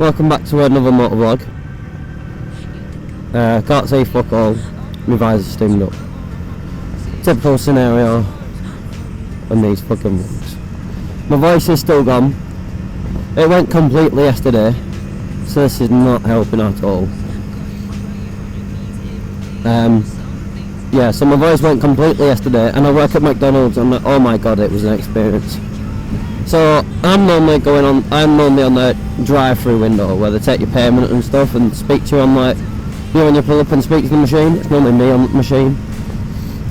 Welcome back to another motovlog. Can't say fuck all. My visor's steamed up. Typical scenario on these fucking vlogs. My voice is still gone. It went completely yesterday, so this is not helping at all. Yeah, so my voice went completely yesterday, and I work at McDonald's, and oh my god, it was an experience. So I'm normally on the drive-through window where they take your payment and stuff and speak to you on, like, you know, when you pull up and speak to the machine. It's normally me on the machine.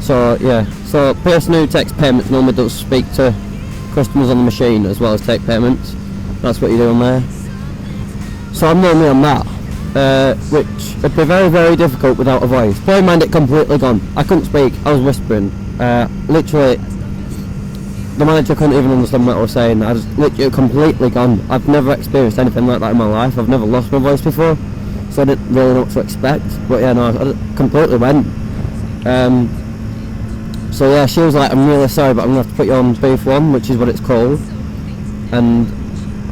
So yeah, so person who takes payments normally does speak to customers on the machine as well as take payments. That's what you do on there. So I'm normally on that, which would be very, very difficult without a voice. Bear in mind, it completely gone. I couldn't speak. I was whispering. Literally, the manager couldn't even understand what I was saying. I was literally completely gone. I've never experienced anything like that in my life. I've never lost my voice before, so I didn't really know what to expect. But yeah, no, I completely went. So yeah, she was like, I'm really sorry, but I'm going to have to put you on booth 1, which is what it's called. And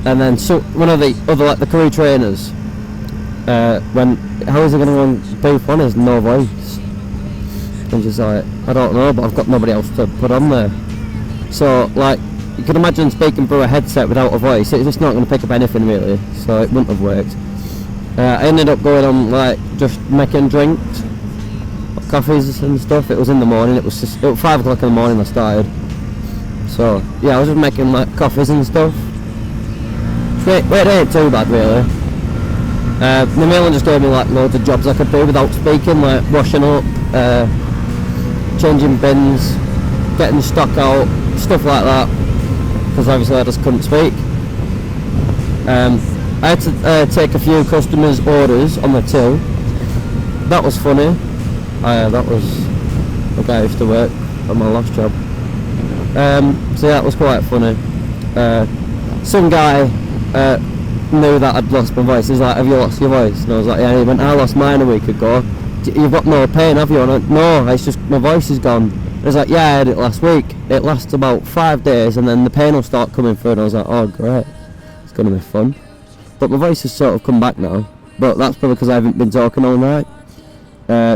then so one of the other, like, the crew trainers went, how is it going to go on booth 1? There's no voice. And she's like, I don't know, but I've got nobody else to put on there. So, like, you can imagine speaking through a headset without a voice. It's just not going to pick up anything really, so it wouldn't have worked. I ended up going on, like, just making drinks, coffees and stuff. It was in the morning. It was 5 o'clock in the morning I started. So yeah, I was just making, like, coffees and stuff. It ain't too bad really. The mailing just gave me, like, loads of jobs I could do without speaking, like washing up, changing bins, getting stock out, stuff like that, because obviously I just couldn't speak. I had to take a few customers' orders on the till. That was funny. That was the guy who used to work on my last job. So yeah, that was quite funny. Some guy knew that I'd lost my voice. He's like, have you lost your voice? And I was like, yeah. And he went, I lost mine a week ago. You've got no pain, have you? And I went, no, it's just my voice is gone. I was like, yeah, I had it last week. It lasts about 5 days and then the pain will start coming through. And I was like, oh great, it's going to be fun. But my voice has sort of come back now. But that's probably because I haven't been talking all night.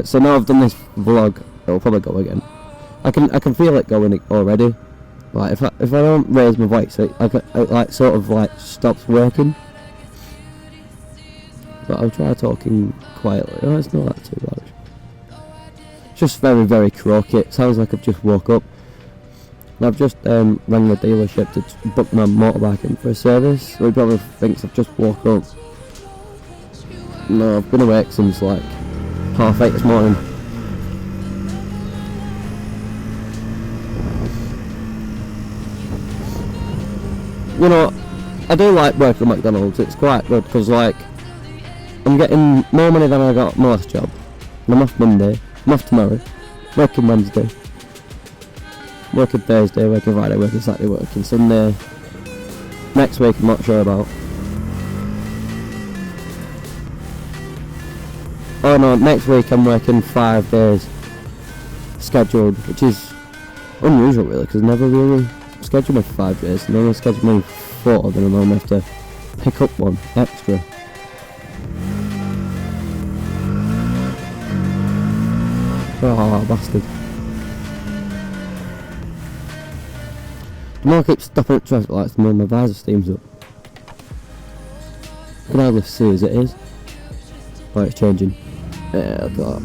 So now I've done this vlog, it'll probably go again. I can feel it going already. Like, if I don't raise my voice, it like sort of like stops working. But I'll try talking quietly. Oh, it's not that too bad. Just very, very croaky. It sounds like I've just woke up. And I've just rang the dealership to book my motorbike in for a service. So he probably thinks I've just woke up. No, I've been awake since like 8:30 this morning. You know, I do like working at McDonald's. It's quite good because, like, I'm getting more money than I got my last job. And I'm off Monday. I'm off tomorrow, working Wednesday, working Thursday, working Friday, working Saturday, working Sunday. Next week I'm not sure about. Oh no, next week I'm working 5 days scheduled, which is unusual really, because I never really schedule me for 5 days. I normally schedule me 4, then I normally have to pick up 1 extra. Oh, bastard. The more I keep stopping at traffic lights, the more my visor steams up. I can hardly see as it is. Oh, it's changing. Yeah, I thought.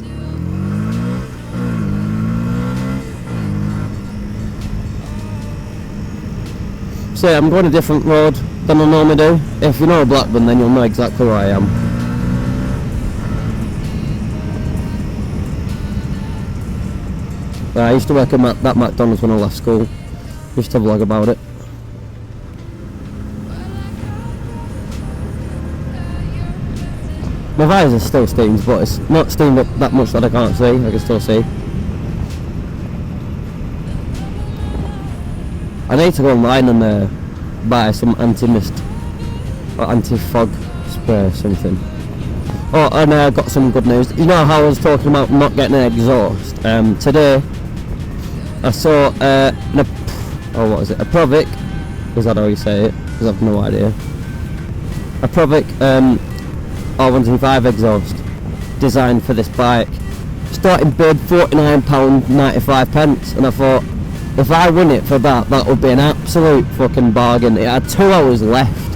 So yeah, I'm going a different road than I normally do. If you know Blackburn, then you'll know exactly where I am. I used to work at that McDonald's when I left school. Used to vlog about it. My visor still steams, but it's not steamed up that much that I can't see. I can still see. I need to go online and buy some anti-mist or anti-fog spray or something. Oh, and I got some good news. You know how I was talking about not getting an exhaust? Today I saw a Provic, is that how you say it? Because I've no idea. a Provic R125 exhaust designed for this bike. Starting bid £49.95, and I thought if I win it for that, that would be an absolute fucking bargain. It had 2 hours left.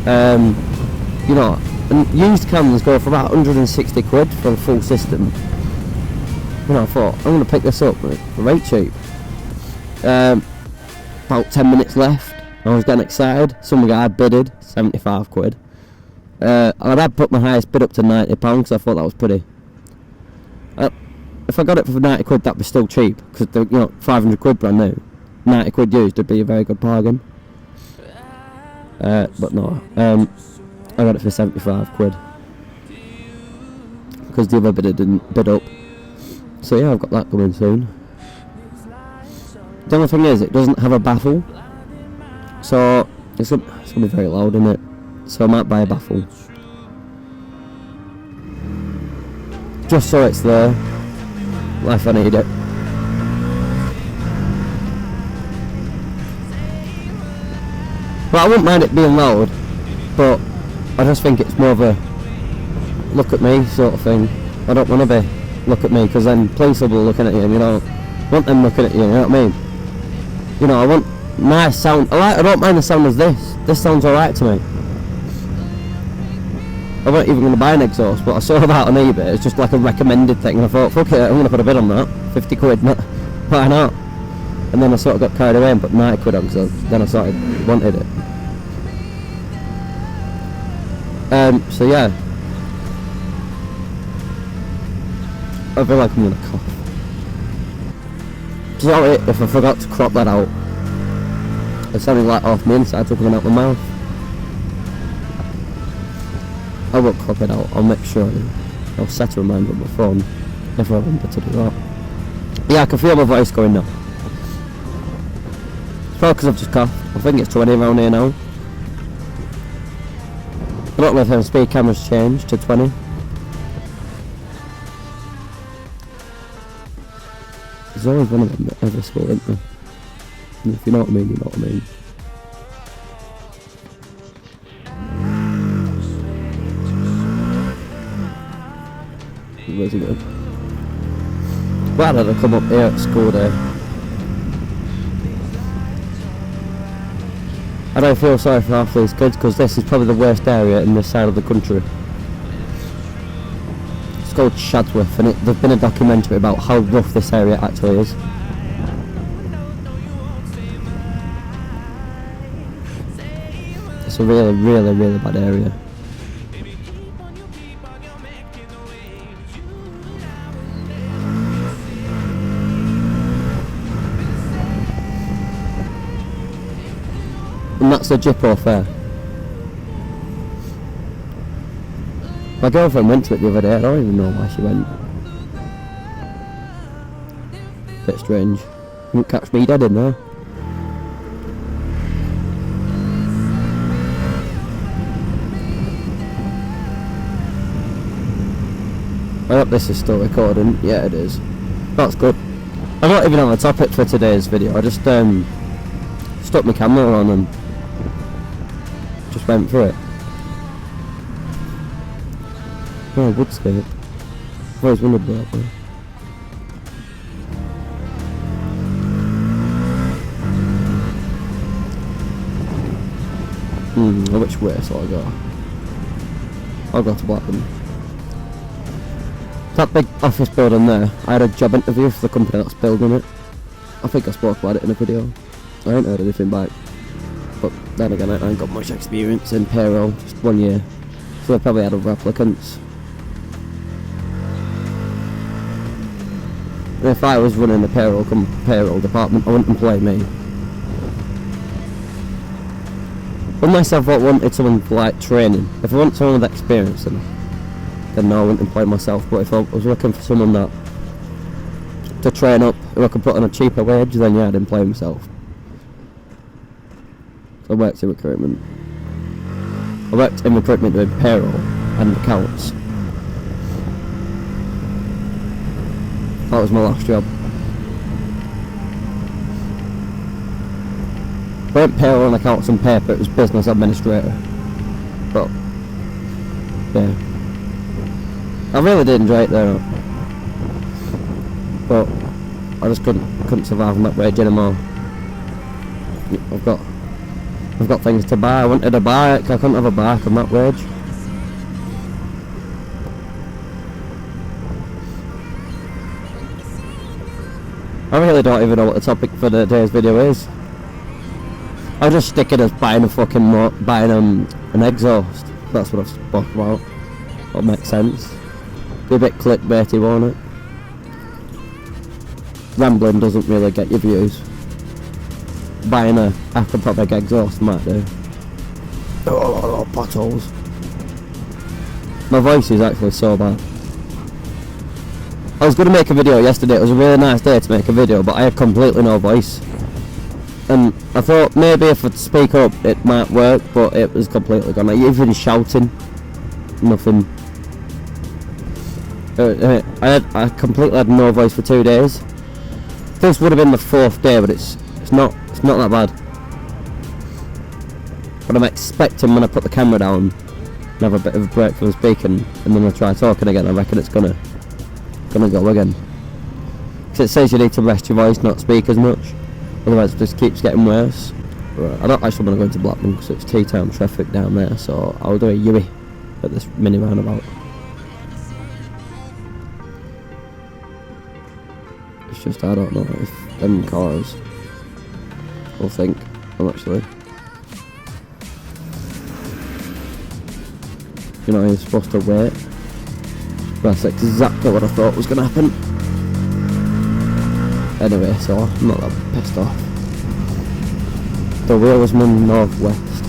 You know, and used cams go for about 160 quid for a full system. You know, I thought I'm going to pick this up for very cheap. About 10 minutes left. I was getting excited. Some guy bidded 75 quid. And I'd put my highest bid up to £90 because I thought that was pretty. If I got it for 90 quid, that'd be still cheap because, you know, 500 quid brand new. 90 quid used would be a very good bargain. But no, I got it for 75 quid because the other bidder didn't bid up. So yeah, I've got that coming soon. The only thing is, it doesn't have a baffle, so it's gonna be very loud, isn't it? So I might buy a baffle just so it's there. If I need it. But I wouldn't mind it being loud, but I just think it's more of a look at me sort of thing. I don't want to be look at me, because then police will be looking at you, and you know, I want them looking at you, you know what I mean? You know, I want nice sound. I don't mind the sound of this. This sounds alright to me. I wasn't even going to buy an exhaust, but I saw that on eBay. It's just like a recommended thing, and I thought, fuck it, I'm going to put a bid on that. 50 quid, why not? And then I sort of got carried away and put 90 quid on, because then I wanted it. So yeah. I feel like I'm going to cough. Sorry if I forgot to crop that out. It's sounding like off my inside, coming out my mouth. I won't crop it out, I'll make sure I'll set a reminder on my phone if I remember to do that. Yeah, I can feel my voice going now. It's probably because I've just coughed. I think it's 20 around here now. I don't know if the speed camera's changed to 20. There's always one of them at every school, isn't there? And if you know what I mean, you know what I mean. Where's he going? Why did I come up here at school day? I don't feel sorry for half these kids, because this is probably the worst area in this side of the country. It's called Shadsworth, and there's been a documentary about how rough this area actually is. It's a really, really, really bad area. And that's the Jippo Fair. My girlfriend went to it the other day. I don't even know why she went. Bit strange. You won't catch me dead in there. I hope this is still recording. Yeah, it is. That's good. I don't even have a topic for today's video. I just stuck my camera on and just went through it. Oh, Woodscape. I've always wondered about that. Which way shall I go? I'll go to Blackburn. That big office building there, I had a job interview for the company that's building it. I think I spoke about it in a video. I ain't heard anything back. But then again, I ain't got much experience in payroll, just 1 year. So they probably had other applicants. And if I was running the payroll department, I wouldn't employ me. Unless I wanted someone for like training. If I want someone with experience, then no, I wouldn't employ myself. But if I was looking for someone to train up, who I could put on a cheaper wage, then yeah, I'd employ myself. So I worked in recruitment. I worked in recruitment doing payroll and accounts. That was my last job. I went payroll and accounts and paper, it was business administrator. But yeah, I really did enjoy it though. But I just couldn't survive on that wage anymore. I've got things to buy. I wanted a bike. I couldn't have a bike on that wage. I really don't even know what the topic for today's video is. I'll just stick it as buying a fucking an exhaust. That's what I've spoke about. That'll make sense. Be a bit clickbaity, won't it? Rambling doesn't really get your views. Buying a aquapopic exhaust might do. Oh, potholes. My voice is actually so bad. I was going to make a video yesterday. It was a really nice day to make a video, but I had completely no voice. And I thought maybe if I'd speak up it might work, but it was completely gone. Even shouting, nothing. I completely had no voice for 2 days. This would have been the 4th day, but it's not that bad. But I'm expecting when I put the camera down and have a bit of a break from speaking, and then I try talking again, I reckon it's gonna go again. Because it says you need to rest your voice, not speak as much. Otherwise it just keeps getting worse. Right, I don't actually want to go into Blackburn because it's tea time traffic down there, so I'll do a U-E at this mini roundabout. It's just I don't know if them cars will think I'm actually... You know, you're supposed to wait. That's exactly what I thought was going to happen. Anyway, so I'm not that pissed off. The wheel was moving northwest.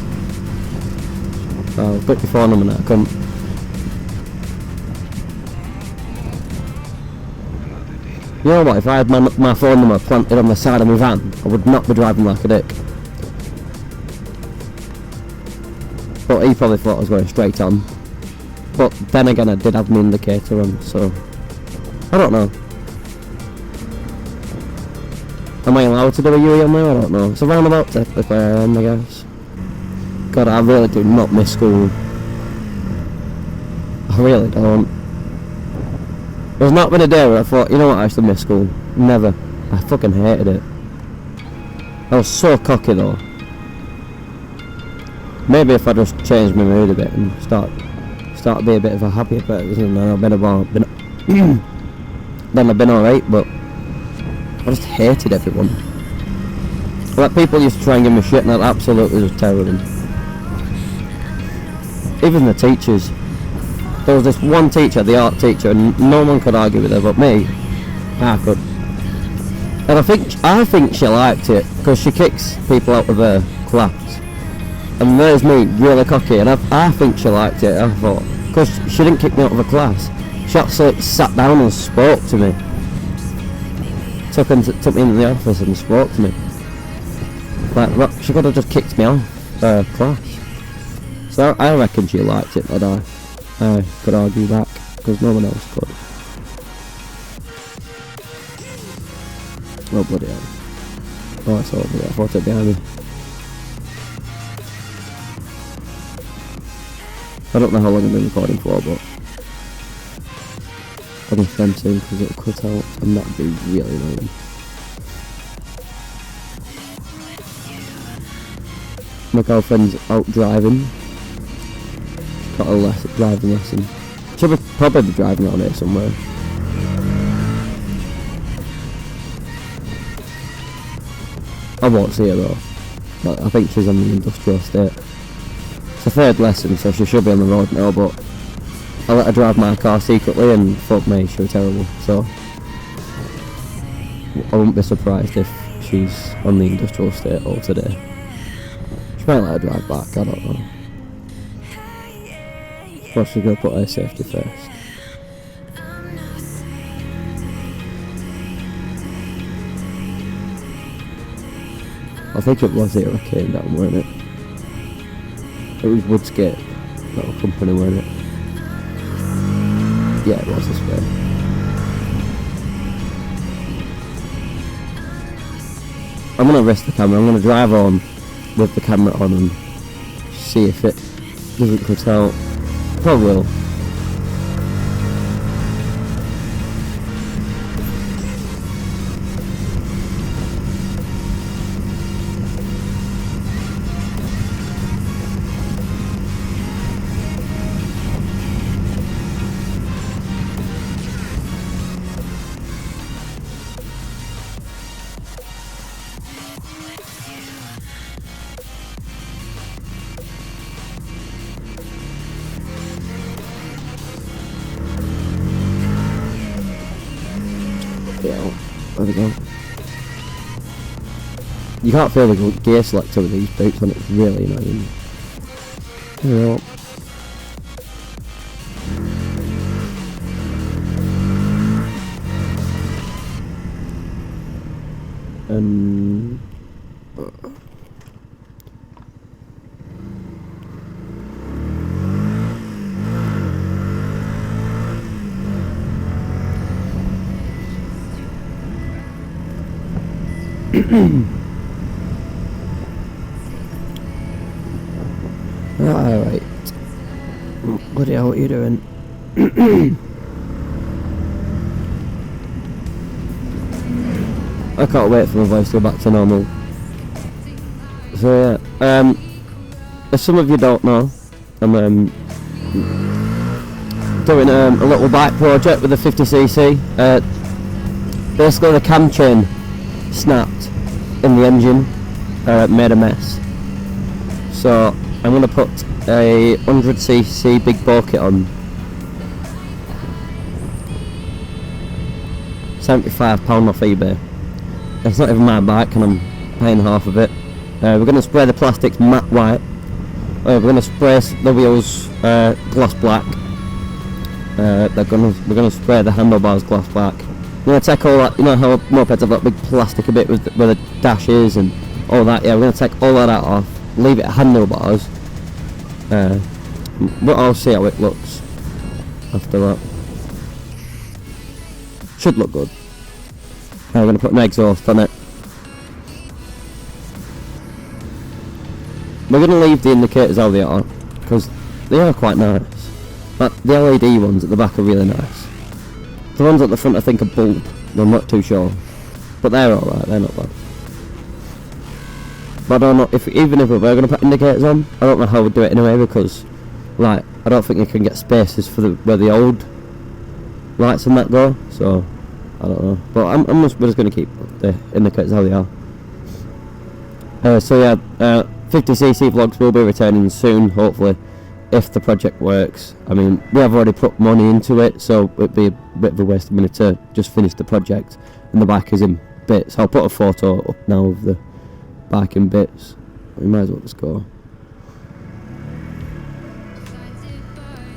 I've got your phone number now, I couldn't. You know what, if I had my phone number planted on the side of my van, I would not be driving like a dick. But he probably thought I was going straight on. But then again, I did have my indicator on, so... I don't know. Am I allowed to do a UE on there? I don't know. It's a roundabout technically I am, I guess. God, I really do not miss school. I really don't. There's not been a day where I thought, you know what, I actually miss school. Never. I fucking hated it. I was so cocky though. Maybe if I just changed my mood a bit and start to be a bit of a happier person, then I've been alright, but I just hated everyone. Like, people used to try and give me shit and that absolutely was terrible. Even the teachers. There was this one teacher, the art teacher, and no one could argue with her but me. I could. And I think she liked it, because she kicks people out of her class. And there's me, really cocky, and I think she liked it, I thought. Because she didn't kick me out of her class. She actually sat down and spoke to me. Took me into the office and spoke to me. Like, she could have just kicked me off her class. So I reckon she liked it, but I could argue back, because no one else could. Oh bloody hell. Oh, it's over there, I thought it behind me. I don't know how long I've been recording for, but I'm going to send soon because it'll cut out and that'd be really annoying. My girlfriend's out driving. Got a driving lesson. She'll probably be driving around here somewhere. I won't see her though. But I think she's on the industrial estate. It's her 3rd lesson, so she should be on the road now, but I let her drive my car secretly and fuck me, she was terrible, so I wouldn't be surprised if she's on the industrial estate all today. She might let her drive back, I don't know. But she's going to put her safety first. I think it was here I came down, weren't it? It was Woodsgate, little company, weren't it? Yeah, it was this way. I'm going to rest the camera, I'm going to drive on with the camera on and see if it doesn't cut out. Probably will. Yeah, there we go. You can't feel the gear selector with these boots on, it's really annoying. Yeah. Alright. Bloody hell, what are you doing? I can't wait for my voice to go back to normal. So yeah, as some of you don't know, I'm doing a little bike project with a 50cc. Basically the cam chain snapped in the engine, made a mess. So I'm going to put a 100cc big bore kit on. £75 off eBay. It's not even my bike and I'm paying half of it. We're going to spray the plastics matte white. We're going to spray the wheels gloss black. We're going to spray the handlebars gloss black. We're going to take all that, you know how mopeds have that big plastic a bit with where the dash is and all that. Yeah, we're going to take all that out off, leave it handlebars. But I'll see how it looks after that. Should look good. We're going to put an exhaust on it. We're going to leave the indicators how they are, because they are quite nice. But the LED ones at the back are really nice. The ones at the front I think are bulb, I'm not too sure. But they're alright, they're not bad. But I don't know, even if we were going to put indicators on, I don't know how we'd do it anyway, because like, I don't think you can get spaces for where the old lights and that go, so I don't know. But we're just going to keep the indicators how they are. So yeah, 50cc vlogs will be returning soon, hopefully, if the project works. I mean, we have already put money into it, so it'd be a bit of a waste of money to just finish the project, and the bike is in bits. I'll put a photo up now of the bike in bits. We might as well just go.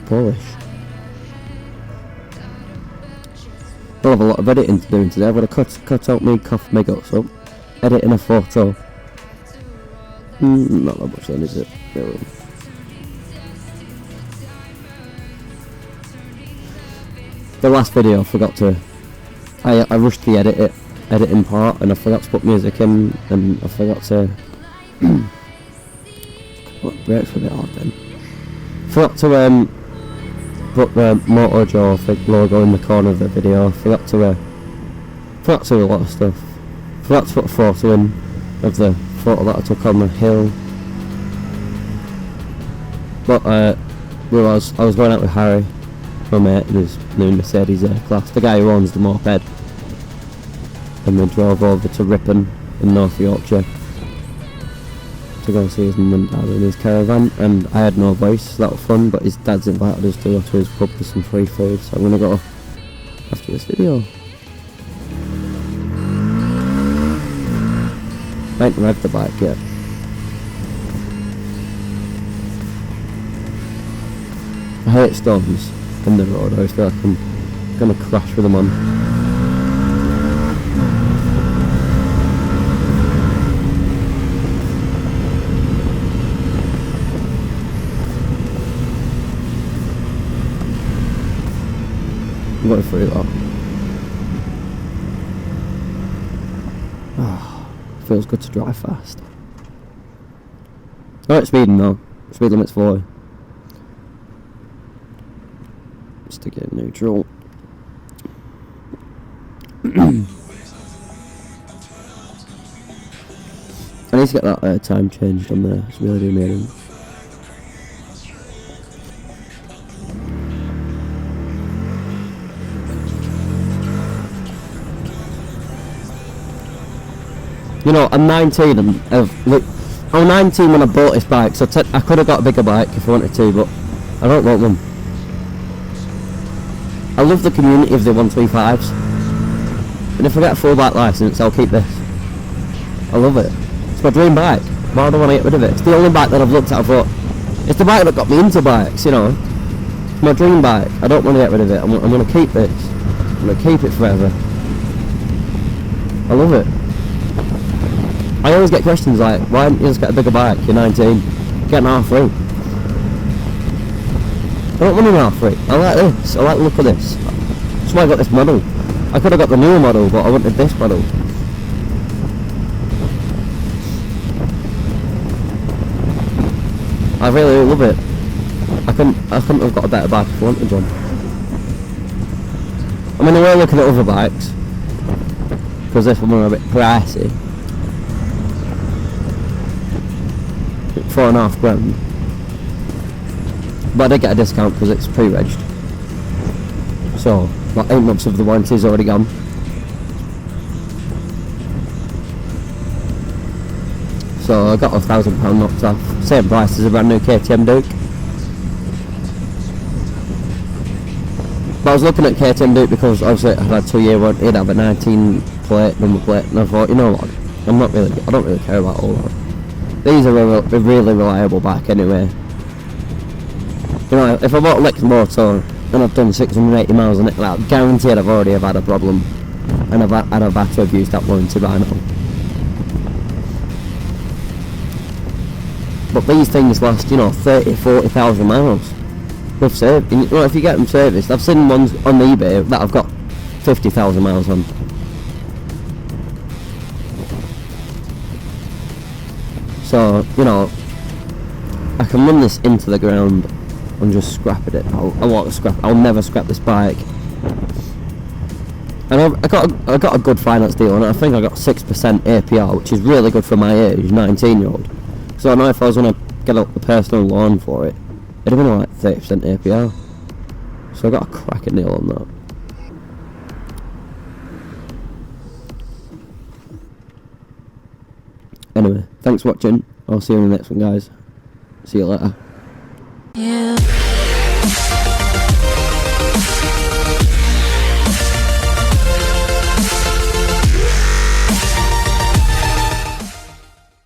Polish. I'll have a lot of editing to do today. I've got to cut out me cough my guts up, editing a photo. Not that much then, is it? No. The last video I forgot to, I rushed the editing part, and I forgot to put music in, and I forgot to what brakes were a bit odd then. Forgot to put the MotoJoe logo in the corner of the video. Forgot to do a lot of stuff. Forgot to put a photo in of the photo that I took on the hill. But I was going out with Harry, my mate, in his new Mercedes A-Class, the guy who owns the moped, and we drove over to Ripon in North Yorkshire to go see his mum and dad in his caravan, and I had no voice, so that was fun. But his dad's invited us to go to his pub for some free food, so I'm gonna go after this video. I ain't revved the bike yet. I hate storms in the road. I always feel like I'm gonna crash with them on. I'm going through that. Feels good to drive fast. Oh, it's speeding though. Speed limit's 40. stick it in neutral. I need to get that time changed on there. It's really doing me. You know, I'm 19 and look, I was 19 when I bought this bike, so I could have got a bigger bike if I wanted to, but I don't want one. I love the community of the 125s, and if I get a full bike licence, I'll keep this. I love it. It's my dream bike. Why do I want to get rid of it? It's the only bike that I've looked at. I thought, it's the bike that got me into bikes, you know. It's my dream bike. I don't want to get rid of it. I'm going to keep this. I'm going to keep it forever. I love it. I always get questions like, why didn't you just get a bigger bike? You're 19. Get an R3. I don't want an R3. I like this. I like the look of this. That's why I got this model. I could have got the newer model, but I wanted this model. I really love it. I couldn't have got a better bike if I wanted one. I mean, I were looking at other bikes, because this one was a bit pricey. £4,500. But I did get a discount because it's pre-regged. So, like 8 months of the warranty is already gone. So I got £1,000 knocked off. Same price as a brand new KTM Duke. But I was looking at KTM Duke because obviously I had a 2-year warranty. It'd have a 19 plate, number plate, and I thought, you know what, I don't really care about all that. These are a really reliable bike anyway. You know, if I bought a Lex Motor and I've done 680 miles on it, like, guaranteed I've already had a problem, and I've had to have used that warranty by now. But these things last, you know, 30,000-40,000 miles with service. You know, if you get them serviced, I've seen ones on eBay that I've got 50,000 miles on. So, you know, I can run this into the ground and just scrap it. I'll never scrap this bike. And I got a good finance deal on it. I think I got 6% APR, which is really good for my age, 19-year-old. So I know if I was going to get up the personal loan for it, it'd have been like 30% APR. So I got a cracking deal on that. Anyway, thanks for watching. I'll see you in the next one, guys. See you later.